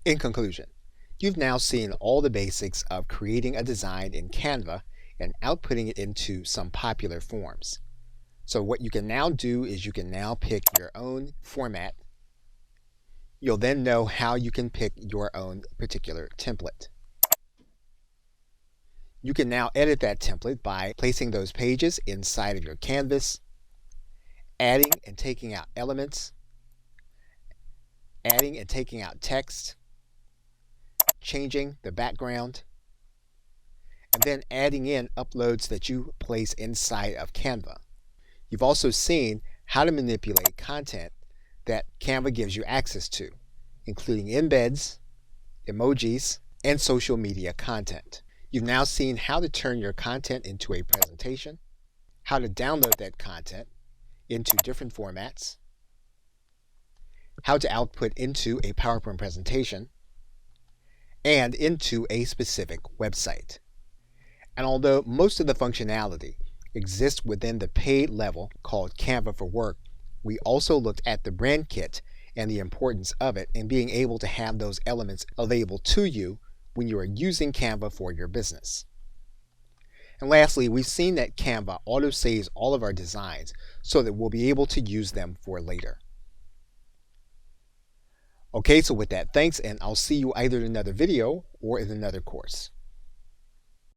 In conclusion, you've now seen all the basics of creating a design in Canva and outputting it into some popular forms. So what you can now do is you can now pick your own format. You'll then know how you can pick your own particular template. You can now edit that template by placing those pages inside of your canvas, adding and taking out elements, adding and taking out text, changing the background, and then adding in uploads that you place inside of Canva. You've also seen how to manipulate content that Canva gives you access to, including embeds, emojis, and social media content. You've now seen how to turn your content into a presentation, how to download that content into different formats, how to output into a PowerPoint presentation, and into a specific website. And although most of the functionality exists within the paid level called Canva for Work, we also looked at the brand kit and the importance of it and being able to have those elements available to you when you are using Canva for your business. And lastly, we've seen that Canva auto-saves all of our designs so that we'll be able to use them for later. Okay, so with that, thanks, and I'll see you either in another video or in another course.